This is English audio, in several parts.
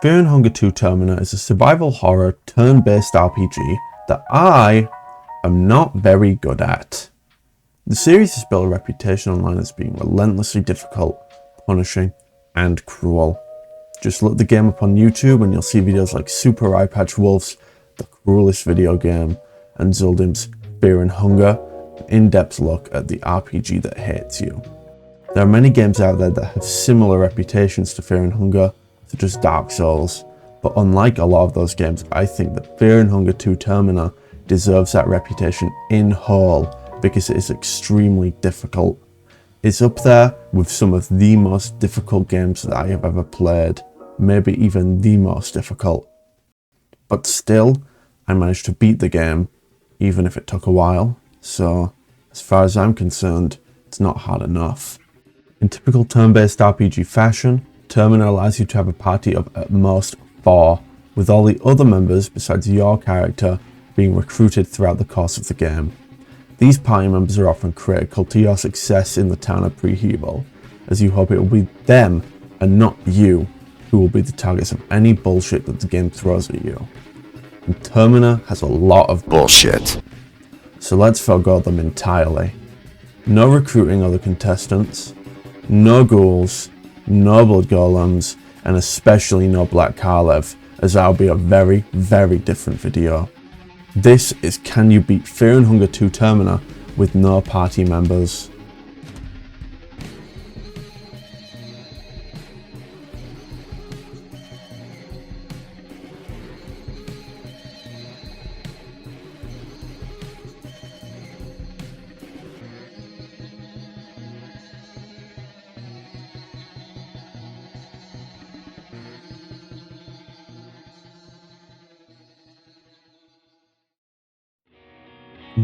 Fear and Hunger 2 Termina is a survival horror turn-based RPG that I am not very good at. The series has built a reputation online as being relentlessly difficult, punishing, and cruel. Just look the game up on YouTube and you'll see videos like Super Eye Patch Wolf's The Cruelest Video Game and Zuldim's Fear and Hunger, an in-depth look at the RPG that hates you. There are many games out there that have similar reputations to Fear and Hunger, such as Dark Souls, but unlike a lot of those games, I think that Fear and Hunger 2 Termina deserves that reputation in whole because it is extremely difficult. It's up there with some of the most difficult games that I have ever played, maybe even the most difficult. But still, I managed to beat the game, even if it took a while, so as far as I'm concerned, it's not hard enough. In typical turn-based RPG fashion, Termina allows you to have a party of at most 4, with all the other members besides your character being recruited throughout the course of the game. These party members are often critical to your success in the town of Preheval, as you hope it will be them and not you who will be the targets of any bullshit that the game throws at you. And Termina has a lot of bullshit, so let's forgo them entirely. No recruiting other contestants, no ghouls, no blood golems, and especially no Black Kalev, as that'll be a very, very different video. This is Can You Beat Fear and Hunger 2 Termina with no party members.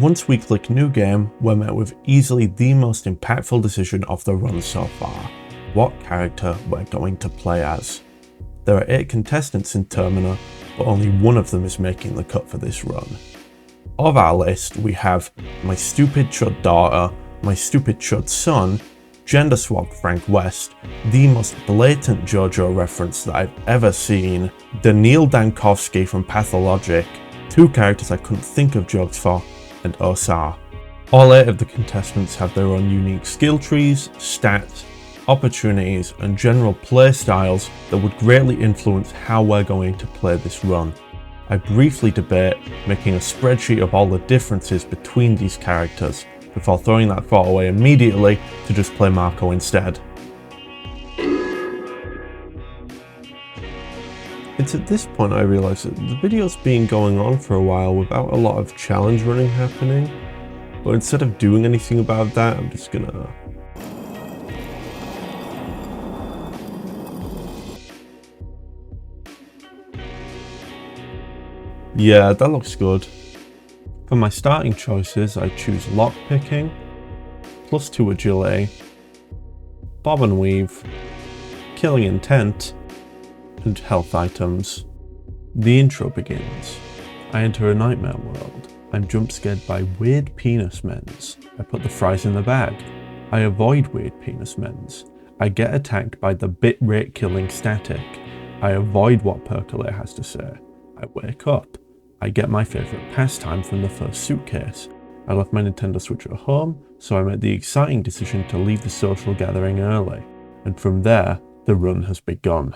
Once we click New Game, we're met with easily the most impactful decision of the run so far: what character we're going to play as. There are 8 contestants in Termina, but only one of them is making the cut for this run. Of our list, we have my stupid chud daughter, my stupid chud son, gender swapped Frank West, the most blatant JoJo reference that I've ever seen, Daniil Dankovsky from Pathologic, 2 characters I couldn't think of jokes for, and Osar. All 8 of the contestants have their own unique skill trees, stats, opportunities, and general play styles that would greatly influence how we're going to play this run. I briefly debate making a spreadsheet of all the differences between these characters before throwing that thought away immediately to just play Marco instead. It's at this point I realise that the video's been going on for a while without a lot of challenge running happening, but instead of doing anything about that, I'm just gonna... Yeah, that looks good. For my starting choices, I choose lockpicking, +2 agility, bob and weave, killing intent, and health items. The intro begins. I enter a nightmare world. I'm jump scared by weird penis mens. I put the fries in the bag. I avoid weird penis mens. I get attacked by the bitrate killing static. I avoid what Percolate has to say. I wake up. I get my favourite pastime from the first suitcase. I left my Nintendo Switch at home, so I made the exciting decision to leave the social gathering early. And from there, the run has begun.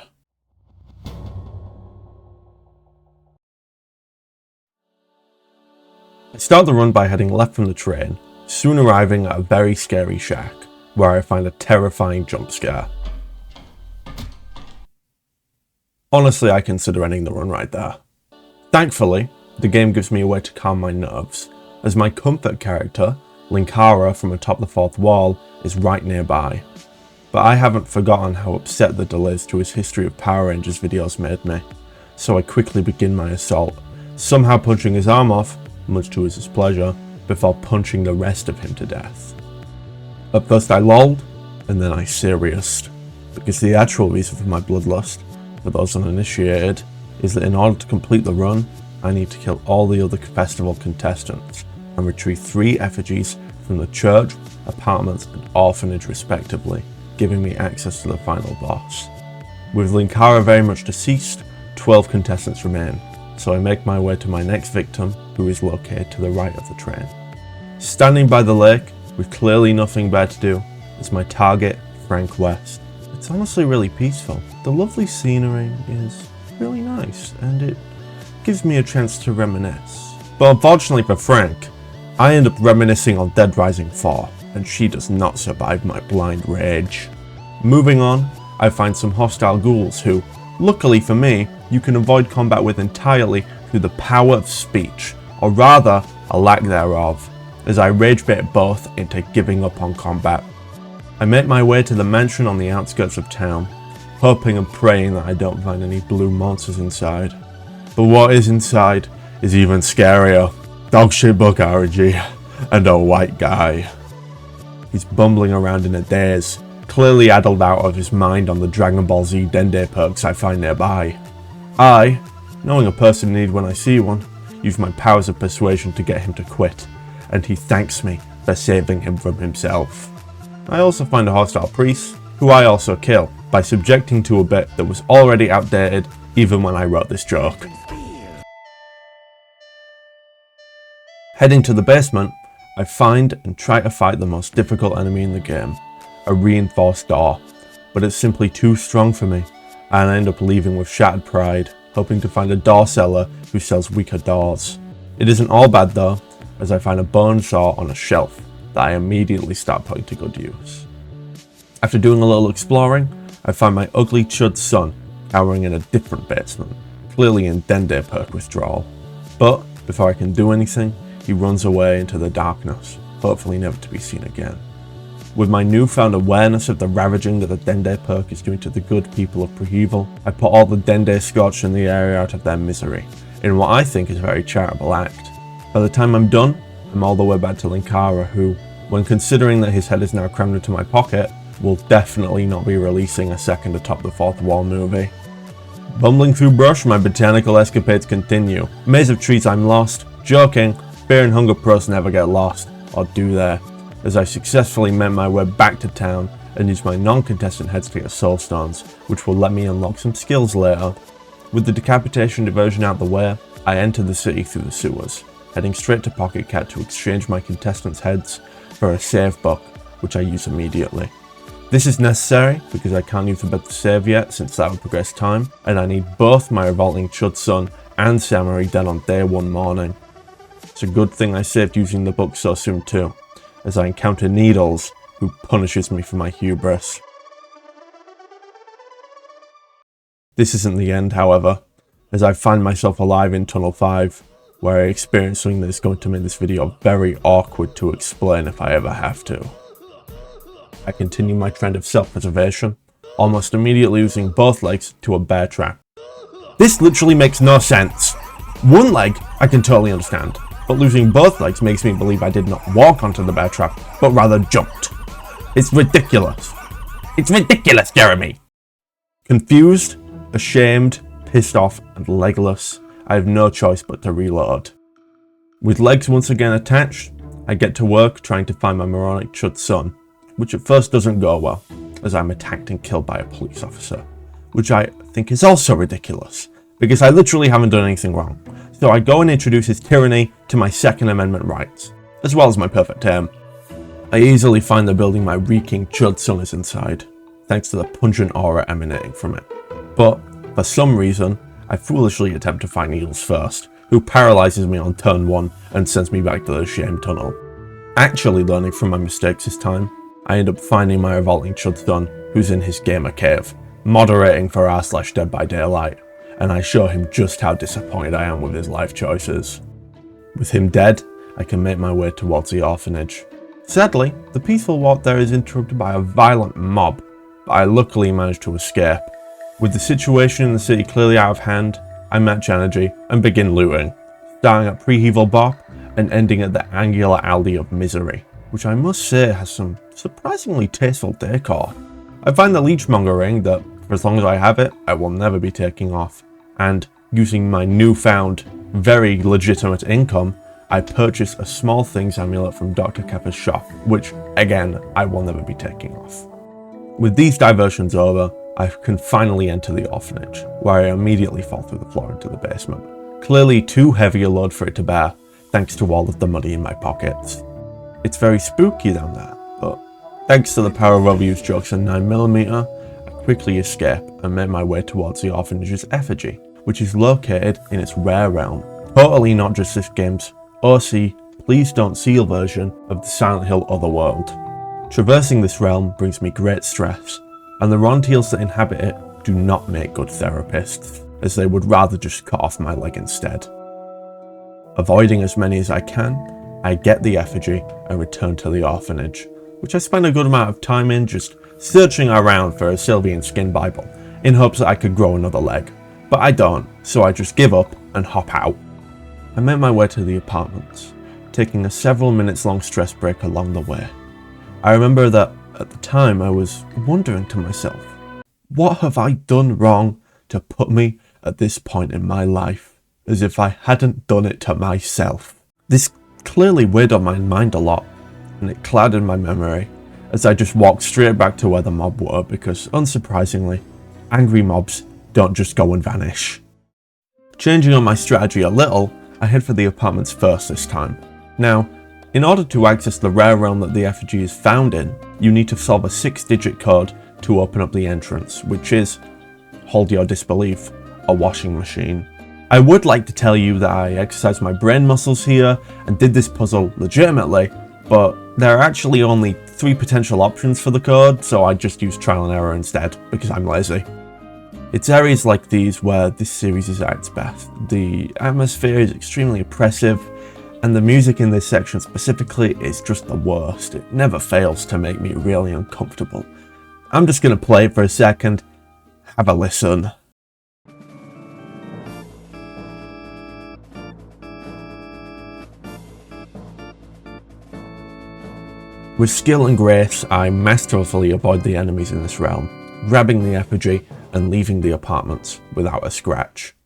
I start the run by heading left from the train, soon arriving at a very scary shack, where I find a terrifying jump scare. Honestly, I consider ending the run right there. Thankfully, the game gives me a way to calm my nerves, as my comfort character, Linkara from atop the 4th wall, is right nearby. But I haven't forgotten how upset the delays to his History of Power Rangers videos made me, so I quickly begin my assault, somehow punching his arm off, much to his displeasure, before punching the rest of him to death. At first I lolled, and then I serioused, because the actual reason for my bloodlust, for those uninitiated, is that in order to complete the run, I need to kill all the other festival contestants, and retrieve 3 effigies from the church, apartments, and orphanage respectively, giving me access to the final boss. With Linkara very much deceased, 12 contestants remain, so I make my way to my next victim, who is located to the right of the train. Standing by the lake, with clearly nothing better to do, is my target, Frank West. It's honestly really peaceful. The lovely scenery is really nice, and it gives me a chance to reminisce. But unfortunately for Frank, I end up reminiscing on Dead Rising 4, and she does not survive my blind rage. Moving on, I find some hostile ghouls who, luckily for me, you can avoid combat with entirely through the power of speech, or rather, a lack thereof, as I rage bait both into giving up on combat. I make my way to the mansion on the outskirts of town, hoping and praying that I don't find any blue monsters inside. But what is inside is even scarier. Dogshit book RG, and a white guy. He's bumbling around in a daze, clearly addled out of his mind on the Dragon Ball Z Dende perks I find nearby. I, knowing a person in need when I see one, use my powers of persuasion to get him to quit, and he thanks me for saving him from himself. I also find a hostile priest, who I also kill, by subjecting to a bit that was already outdated even when I wrote this joke. Heading to the basement, I find and try to fight the most difficult enemy in the game, a reinforced door, but it's simply too strong for me, and I end up leaving with shattered pride, hoping to find a door seller who sells weaker doors. It isn't all bad though, as I find a bone saw on a shelf that I immediately start putting to good use. After doing a little exploring, I find my ugly chud son cowering in a different basement, clearly in Dende perk withdrawal. But before I can do anything, he runs away into the darkness, hopefully never to be seen again. With my newfound awareness of the ravaging that the Dende perk is doing to the good people of Preheval, I put all the Dende scorched in the area out of their misery, in what I think is a very charitable act. By the time I'm done, I'm all the way back to Linkara, who, when considering that his head is now crammed into my pocket, will definitely not be releasing a second atop the fourth wall movie. Bumbling through brush, my botanical escapades continue. Maze of trees I'm lost, joking, fear and hunger pros never get lost, or do they, as I successfully made my way back to town and used my non-contestant heads to get soul stones, which will let me unlock some skills later. With the decapitation diversion out the way, I enter the city through the sewers, heading straight to Pocket Cat to exchange my contestants' heads for a save book, which I use immediately. This is necessary because I can't use the bed to save yet since that would progress time, and I need both my revolting chud son and Samari dead on day one morning. It's a good thing I saved using the book so soon too, as I encounter Needles, who punishes me for my hubris. This isn't the end, however, as I find myself alive in Tunnel 5, where I experience something that is going to make this video very awkward to explain if I ever have to. I continue my trend of self-preservation, almost immediately losing both legs to a bear trap. This literally makes no sense. One leg I can totally understand, but losing both legs makes me believe I did not walk onto the bear trap, but rather jumped. It's ridiculous. It's ridiculous, Jeremy! Confused, ashamed, pissed off, and legless, I have no choice but to reload. With legs once again attached, I get to work trying to find my moronic chud son, which at first doesn't go well, as I'm attacked and killed by a police officer, which I think is also ridiculous, because I literally haven't done anything wrong. So I go and introduce his tyranny to my Second Amendment rights, as well as my perfect aim. I easily find the building my reeking chud son is inside, thanks to the pungent aura emanating from it. But, for some reason, I foolishly attempt to find Needles first, who paralyzes me on turn 1 and sends me back to the shame tunnel. Actually learning from my mistakes this time, I end up finding my revolting chud son, who's in his gamer cave, moderating for r/Dead by Daylight, and I show him just how disappointed I am with his life choices. With him dead, I can make my way towards the orphanage. Sadly, the peaceful walk there is interrupted by a violent mob, but I luckily manage to escape. With the situation in the city clearly out of hand, I match energy and begin looting, starting at Preheval Bop and ending at the Angular Alley of Misery, which I must say has some surprisingly tasteful decor. I find the leechmonger ring that, for as long as I have it, I will never be taking off, and using my newfound, very legitimate income, I purchase a small things amulet from Dr. Kappa's shop, which, again, I will never be taking off. With these diversions over, I can finally enter the orphanage, where I immediately fall through the floor into the basement. Clearly too heavy a load for it to bear, thanks to all of the money in my pockets. It's very spooky down there, but thanks to the power of overused jokes and 9mm, I quickly escape and make my way towards the orphanage's effigy, which is located in its rare realm. Totally not just this game's OC Please Don't Seal version of the Silent Hill Otherworld. Traversing this realm brings me great stress, and the Rontiels that inhabit it do not make good therapists, as they would rather just cut off my leg instead. Avoiding as many as I can, I get the effigy and return to the orphanage, which I spend a good amount of time in just searching around for a Sylvian skin Bible, in hopes that I could grow another leg. But I don't, so I just give up and hop out. I make my way to the apartments, taking a several minutes long stress break along the way. I remember that at the time I was wondering to myself, what have I done wrong to put me at this point in my life, as if I hadn't done it to myself? This clearly weighed on my mind a lot, and it clouded my memory as I just walked straight back to where the mob were, because unsurprisingly, angry mobs don't just go and vanish. Changing on my strategy a little, I head for the apartments first this time. Now, in order to access the rare realm that the effigy is found in, you need to solve a 6-digit code to open up the entrance, which is, hold your disbelief, a washing machine. I would like to tell you that I exercised my brain muscles here and did this puzzle legitimately, but there are actually only 3 potential options for the code, so I just used trial and error instead, because I'm lazy. It's areas like these where this series is at its best. The atmosphere is extremely oppressive, and the music in this section specifically is just the worst. It never fails to make me really uncomfortable. I'm just going to play it for a second. Have a listen. With skill and grace, I masterfully avoid the enemies in this realm, grabbing the effigy and leaving the apartments without a scratch.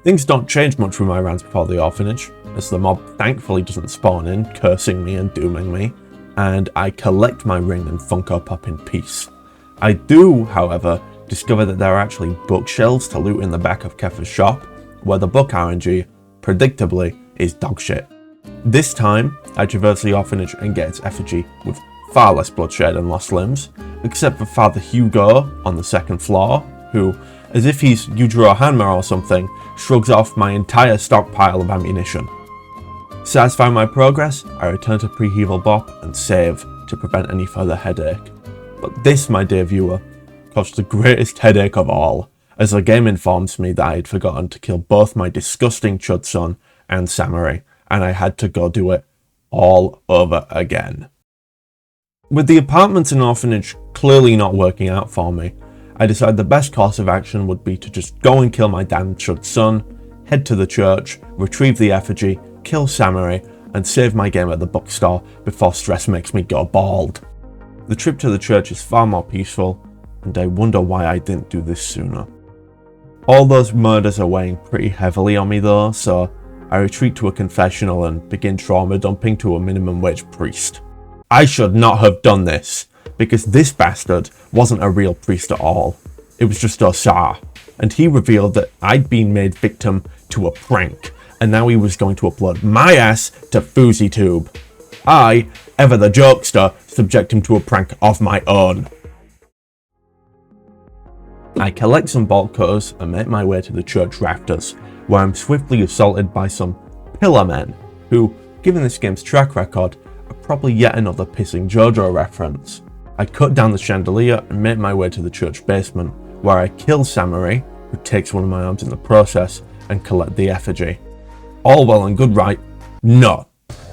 Things don't change much with my rounds before the orphanage, as the mob thankfully doesn't spawn in, cursing me and dooming me, and I collect my ring and Funko Pop in peace. I do, however, discover that there are actually bookshelves to loot in the back of Keffa's shop, where the book RNG, predictably, is dogshit. This time, I traverse the orphanage and get its effigy with far less bloodshed and lost limbs, except for Father Hugo on the 2nd floor, who, as if he's Yujiro Hanma or something, shrugs off my entire stockpile of ammunition. Satisfying my progress, I return to Pre-Heval Bop and save to prevent any further headache. But this, my dear viewer, caused the greatest headache of all, as the game informs me that I had forgotten to kill both my disgusting Chudson and Samurai, and I had to go do it all over again. With the apartments and orphanage clearly not working out for me, I decided the best course of action would be to just go and kill my damn Chud son, head to the church, retrieve the effigy, kill Samurai, and save my game at the bookstore before stress makes me go bald. The trip to the church is far more peaceful, and I wonder why I didn't do this sooner. All those murders are weighing pretty heavily on me though, so I retreat to a confessional and begin trauma dumping to a minimum wage priest. I should not have done this, because this bastard wasn't a real priest at all. It was just Osar, and he revealed that I'd been made victim to a prank, and now he was going to upload my ass to FouseyTube. I, ever the jokester, subject him to a prank of my own. I collect some bolt cutters and make my way to the church rafters, where I'm swiftly assaulted by some pillar men, who, given this game's track record, are probably yet another pissing JoJo reference. I cut down the chandelier and make my way to the church basement, where I kill Samurai, who takes one of my arms in the process, and collect the effigy. All well and good, right? No.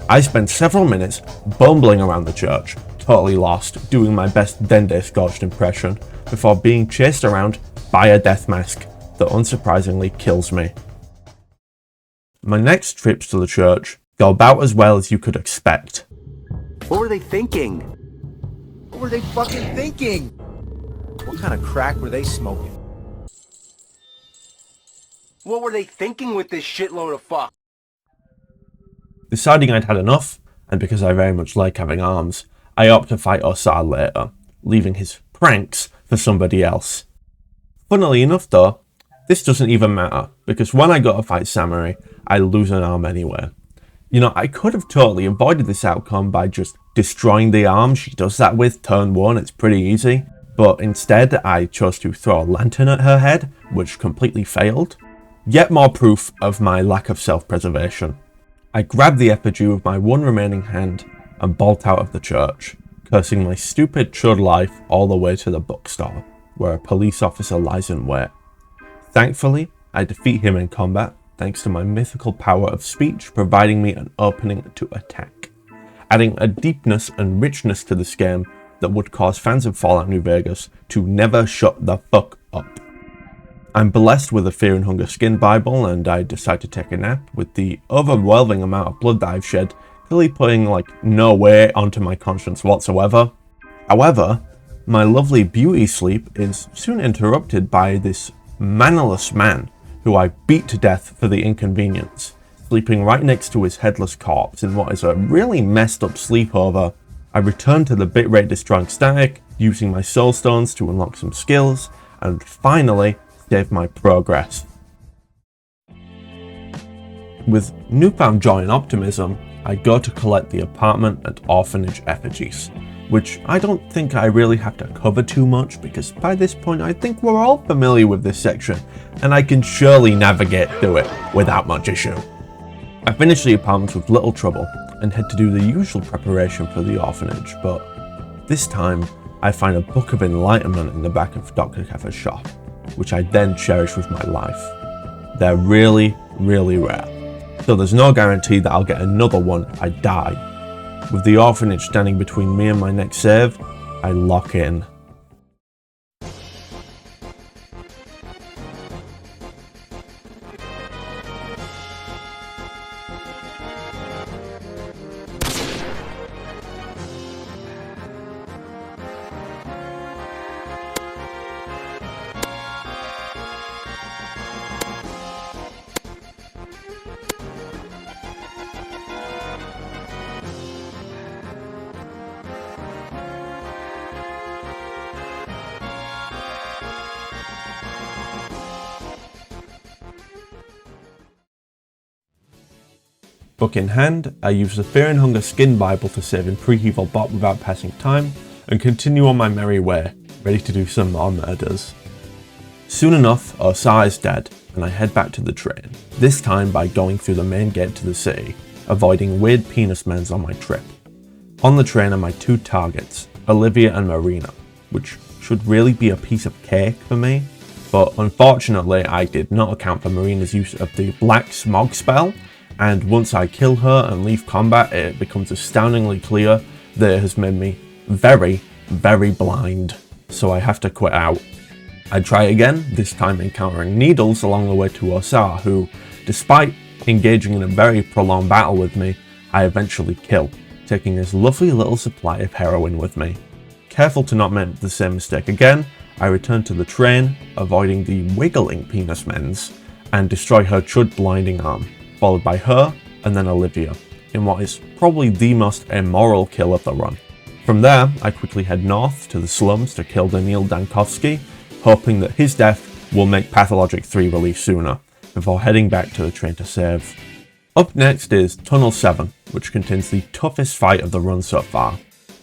I spent several minutes bumbling around the church, totally lost, doing my best Dende Scorched impression, before being chased around by a death mask that unsurprisingly kills me. My next trips to the church go about as well as you could expect. What were they thinking? What were they fucking thinking? What kind of crack were they smoking? What were they thinking with this shitload of fuck? Deciding I'd had enough, and because I very much like having arms, I opt to fight Osar later, leaving his pranks for somebody else. Funnily enough though, this doesn't even matter, because when I go to fight Samurai, I lose an arm anyway. You know, I could have totally avoided this outcome by just destroying the arm she does that with turn 1, it's pretty easy. But instead, I chose to throw a lantern at her head, which completely failed. Yet more proof of my lack of self-preservation. I grab the effigy with my one remaining hand and bolt out of the church, cursing my stupid chud life all the way to the bookstore, where a police officer lies in wait. Thankfully, I defeat him in combat, thanks to my mythical power of speech providing me an opening to attack, adding a deepness and richness to this game that would cause fans of Fallout New Vegas to never shut the fuck up. I'm blessed with a Fear and Hunger skin Bible, and I decide to take a nap, with the overwhelming amount of blood that I've shed clearly putting like no weight onto my conscience whatsoever. However, my lovely beauty sleep is soon interrupted by this mannerless man who I beat to death for the inconvenience, sleeping right next to his headless corpse in what is a really messed up sleepover. I return to the bitrate destroying static, using my soul stones to unlock some skills, and finally save my progress. With newfound joy and optimism, I go to collect the apartment at Orphanage effigies, which I don't think I really have to cover too much, because by this point I think we're all familiar with this section, and I can surely navigate through it without much issue. I finish the apartment with little trouble, and head to do the usual preparation for the orphanage, but this time I find a Book of Enlightenment in the back of Dr. Keffer's shop, which I then cherish with my life. They're really, really rare, so there's no guarantee that I'll get another one if I die. With the orphanage standing between me and my next save, I lock in. Book in hand, I use the Fear and Hunger skin Bible to save in pre-evil bot without passing time, and continue on my merry way, ready to do some more murders. Soon enough, Osar is dead, and I head back to the train, this time by going through the main gate to the city, avoiding weird penis mens on my trip. On the train are my two targets, Olivia and Marina, which should really be a piece of cake for me, but unfortunately I did not account for Marina's use of the Black Smog spell, and once I kill her and leave combat, it becomes astoundingly clear that it has made me very, very blind, so I have to quit out. I try again, this time encountering Needles along the way to Osar, who, despite engaging in a very prolonged battle with me, I eventually kill, taking his lovely little supply of heroin with me. Careful to not make the same mistake again, I return to the train, avoiding the wiggling penis mens, and destroy her chud blinding arm, followed by her and then Olivia, in what is probably the most immoral kill of the run. From there, I quickly head north to the slums to kill Daniil Dankovsky, hoping that his death will make Pathologic 3 release sooner, before heading back to the train to save. Up next is Tunnel 7, which contains the toughest fight of the run so far.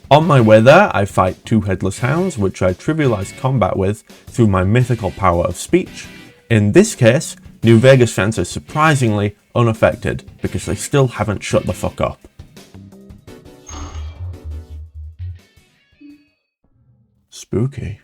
On my way there, I fight two headless hounds, which I trivialize combat with through my mythical power of speech. In this case, New Vegas fans are surprisingly unaffected because they still haven't shut the fuck up. Spooky.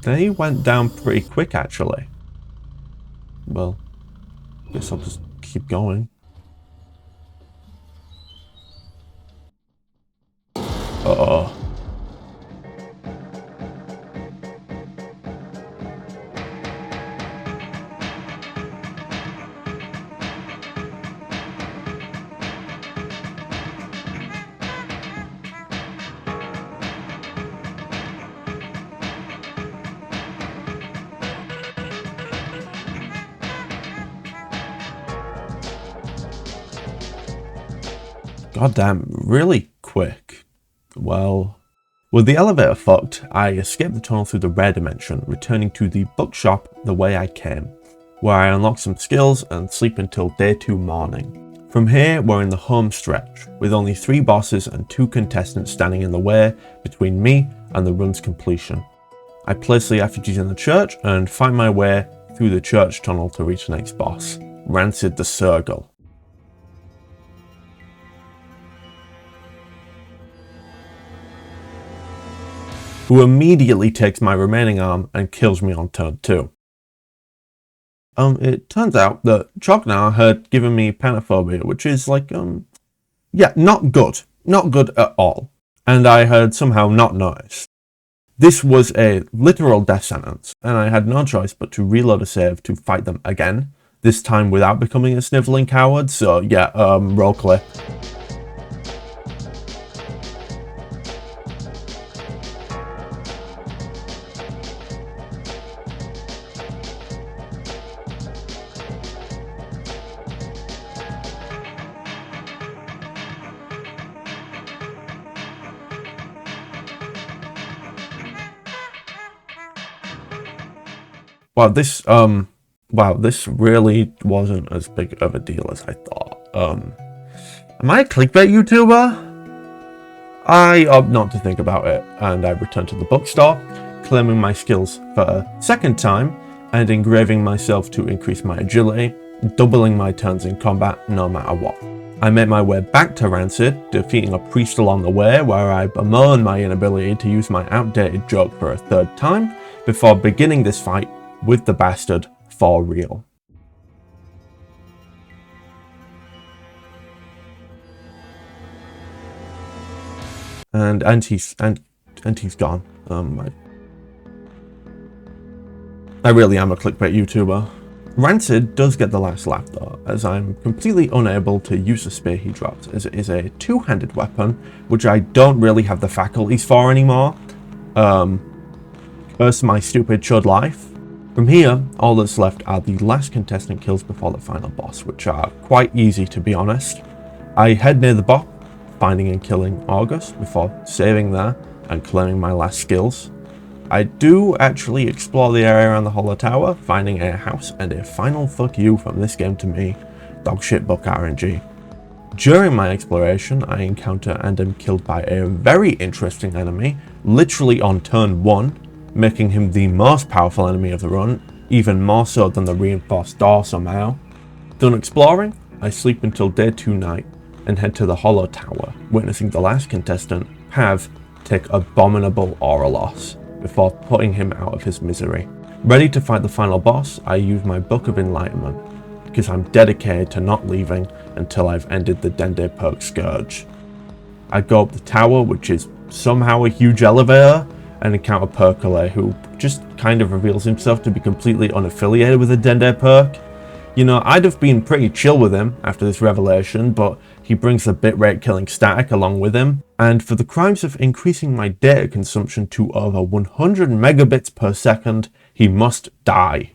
They went down pretty quick, actually. Well, guess I'll just keep going. Uh-oh. Goddamn, really quick. Well, with the elevator fucked, I escaped the tunnel through the rare dimension, returning to the bookshop the way I came, where I unlock some skills and sleep until day 2 morning. From here, we're in the home stretch, with only 3 bosses and 2 contestants standing in the way between me and the run's completion. I place the effigies in the church and find my way through the church tunnel to reach the next boss, Rancid the Surrogate. Who immediately takes my remaining arm and kills me on turn 2. It turns out that Chognar had given me panophobia, which is like, yeah, not good. Not good at all. And I had somehow not noticed. This was a literal death sentence, and I had no choice but to reload a save to fight them again, this time without becoming a sniveling coward, so yeah, roll clip. Wow, this really wasn't as big of a deal as I thought. Am I a clickbait YouTuber? I opt not to think about it, and I return to the bookstore, claiming my skills for a second time, and engraving myself to increase my agility, doubling my turns in combat no matter what. I make my way back to Rancid, defeating a priest along the way, where I bemoan my inability to use my outdated joke for a 3rd time, before beginning this fight with the bastard for real. And he's gone. I really am a clickbait YouTuber. Rancid does get the last laugh though, as I'm completely unable to use the spear he drops, as it is a 2-handed weapon, which I don't really have the faculties for anymore. Curse my stupid chud life. From here, all that's left are the last contestant kills before the final boss, which are quite easy to be honest. I head near the boss, finding and killing August before saving there and claiming my last skills. I do actually explore the area around the Hollow Tower, finding a house and a final fuck you from this game to me, dogshit book RNG. During my exploration, I encounter and am killed by a very interesting enemy, literally on turn 1, making him the most powerful enemy of the run, even more so than the reinforced door somehow. Done exploring, I sleep until day 2 night and head to the Hollow Tower, witnessing the last contestant, Pav, take abominable aura loss, before putting him out of his misery. Ready to fight the final boss, I use my Book of Enlightenment, because I'm dedicated to not leaving until I've ended the Dende Perk Scourge. I go up the tower, which is somehow a huge elevator, and encounter Perkele, who just kind of reveals himself to be completely unaffiliated with the Dende Perk. You know, I'd have been pretty chill with him after this revelation, but he brings the bitrate killing static along with him, and for the crimes of increasing my data consumption to over 100 megabits per second, he must die.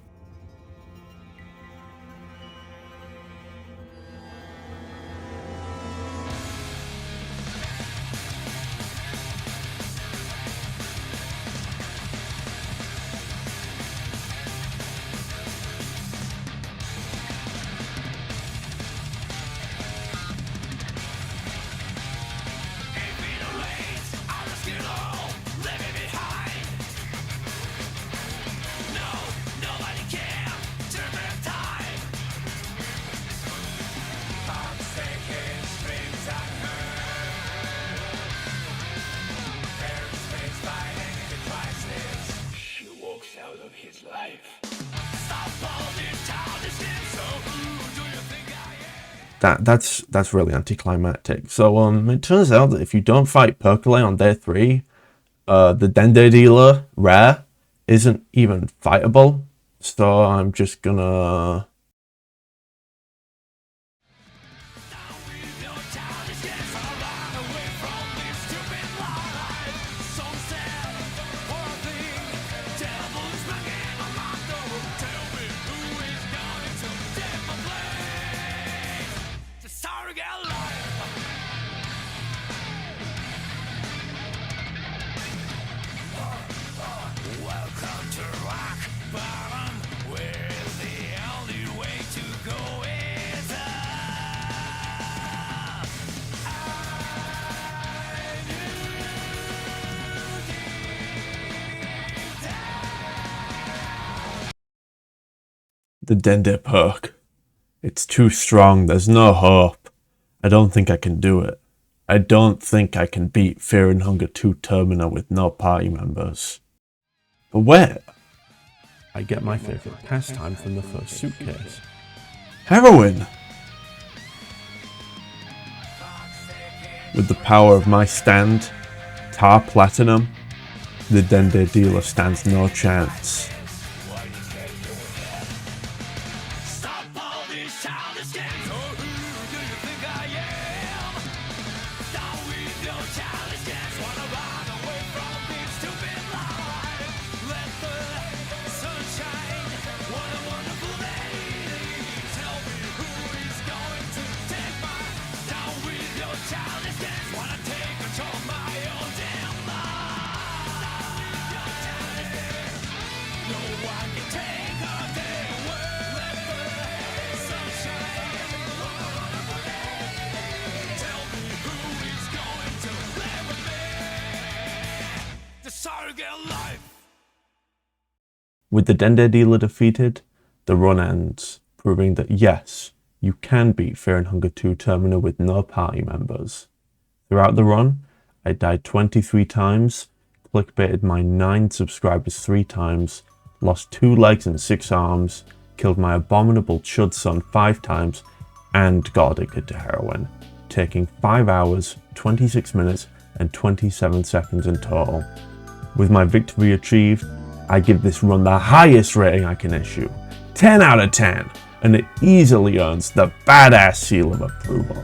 that's really anticlimactic. So it turns out that if you don't fight Percolate on day 3, the Dende Dealer rare isn't even fightable. So I'm just gonna... The Dende perk. It's too strong, there's no hope. I don't think I can do it. I don't think I can beat Fear and Hunger 2 Termina with no party members. But wait! I get my favourite pastime from the first suitcase. Heroin! With the power of my stand, Tar Platinum, the Dende Dealer stands no chance. With the Dende Dealer defeated, the run ends, proving that yes, you can beat Fear and Hunger 2 Termina with no party members. Throughout the run, I died 23 times, clickbaited my 9 subscribers 3 times, lost 2 legs and 6 arms, killed my abominable chud son 5 times, and got addicted to heroin, taking 5 hours, 26 minutes, and 27 seconds in total. With my victory achieved, I give this run the highest rating I can issue, 10 out of 10, and it easily earns the badass seal of approval.